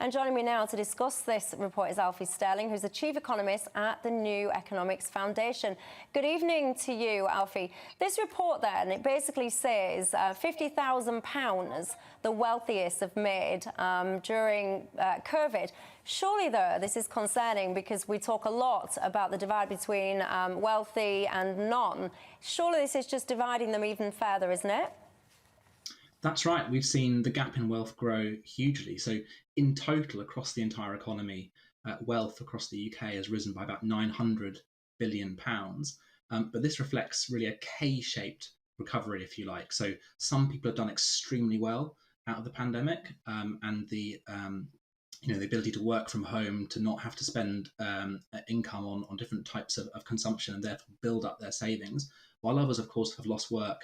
And joining me now to discuss this report is Alfie Stirling, who's the Chief Economist at the New Economics Foundation. Good evening to you, Alfie. This report then, it basically says £50,000 the wealthiest have made during COVID. Surely, though, this is concerning because we talk a lot about the divide between wealthy and none. Surely this is just dividing them even further, isn't it? That's right. We've seen the gap in wealth grow hugely. So in total, across the entire economy, wealth across the UK has risen by about £900 billion. But this reflects really a K-shaped recovery, if you like. So some people have done extremely well out of the pandemic, and the ability to work from home, to not have to spend income on different types of consumption and therefore build up their savings, while others, of course, have lost work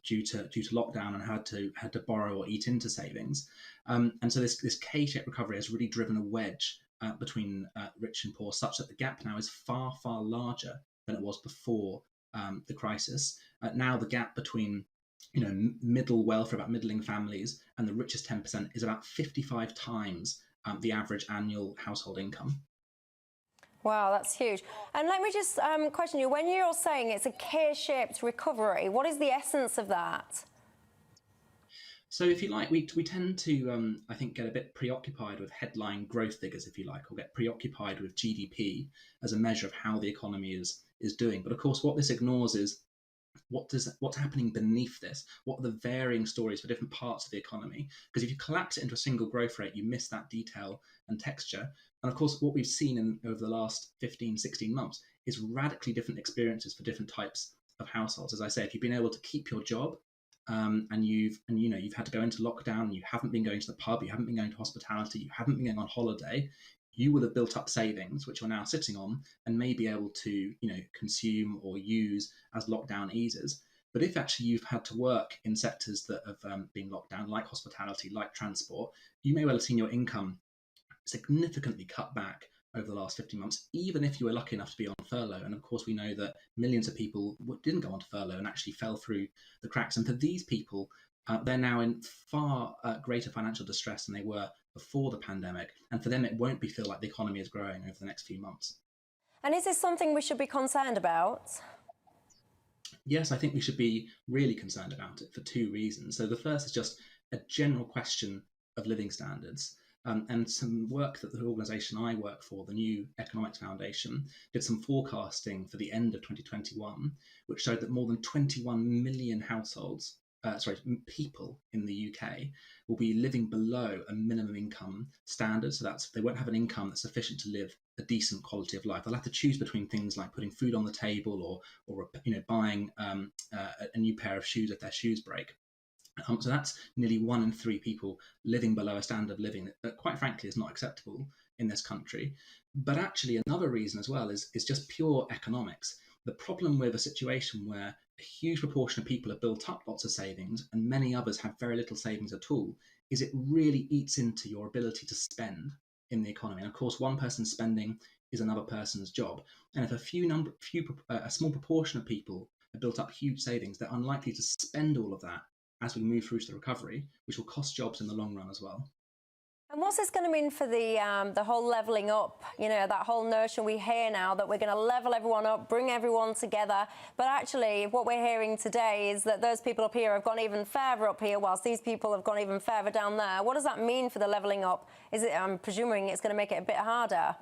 due to lockdown and had to borrow or eat into savings. And so this K-shaped recovery has really driven a wedge between rich and poor, such that the gap now is far, far larger than it was before the crisis. Now the gap between middle wealth, or about middling families, and the richest 10% is about 55 times the average annual household income. Wow, that's huge. And let me just question you, when you're saying it's a K-shaped recovery, what is the essence of that? So if you like, we tend to, I think, get a bit preoccupied with headline growth figures, if you like, or get preoccupied with GDP as a measure of how the economy is doing. But of course, what this ignores is what's happening beneath this? What are the varying stories for different parts of the economy? Because if you collapse it into a single growth rate, you miss that detail and texture. And of course, what we've seen over the last 15, 16 months is radically different experiences for different types of households. As I say, if you've been able to keep your job, and you've had to go into lockdown, and you haven't been going to the pub, you haven't been going to hospitality, you haven't been going on holiday, you will have built up savings which you're now sitting on and may be able to consume or use as lockdown eases. But if actually you've had to work in sectors that have been locked down, like hospitality, like transport, you may well have seen your income significantly cut back over the last 15 months, even if you were lucky enough to be on furlough. And of course, we know that millions of people didn't go onto furlough and actually fell through the cracks. And for these people, they're now in far greater financial distress than they were before the pandemic. And for them, it won't feel like the economy is growing over the next few months. And is this something we should be concerned about? Yes, I think we should be really concerned about it for two reasons. So the first is just a general question of living standards. And some work that the organisation I work for, the New Economics Foundation, did some forecasting for the end of 2021, which showed that more than 21 million people in the UK will be living below a minimum income standard. So they won't have an income that's sufficient to live a decent quality of life. They'll have to choose between things like putting food on the table or buying a new pair of shoes if their shoes break. So that's nearly 1 in 3 people living below a standard of living that quite frankly is not acceptable in this country. But actually another reason as well is just pure economics. The problem with a situation where a huge proportion of people have built up lots of savings and many others have very little savings at all is it really eats into your ability to spend in the economy. And of course, one person's spending is another person's job. And if a small proportion of people have built up huge savings, they're unlikely to spend all of that as we move through to the recovery, which will cost jobs in the long run as well. And what's this going to mean for the whole levelling up? That whole notion we hear now that we're going to level everyone up, bring everyone together. But actually, what we're hearing today is that those people up here have gone even further up here, whilst these people have gone even further down there. What does that mean for the levelling up? I'm presuming it's going to make it a bit harder.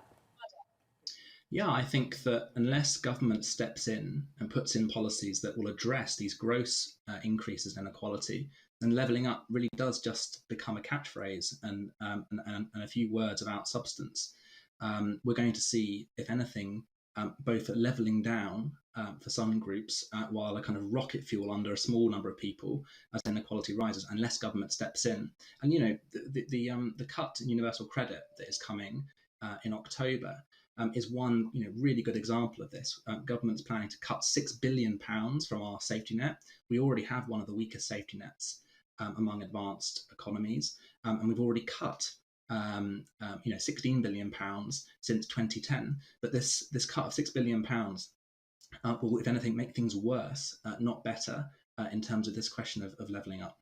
Yeah, I think that unless government steps in and puts in policies that will address these gross increases in inequality, then levelling up really does just become a catchphrase and a few words without substance. We're going to see, if anything, both a levelling down for some groups, while a kind of rocket fuel under a small number of people as inequality rises, unless government steps in. And the cut in universal credit that is coming in October is one really good example of this. Government's planning to cut £6 billion from our safety net. We already have one of the weakest safety nets among advanced economies, and we've already cut £16 billion since 2010. But this cut of £6 billion will, if anything, make things worse, not better, in terms of this question of levelling up.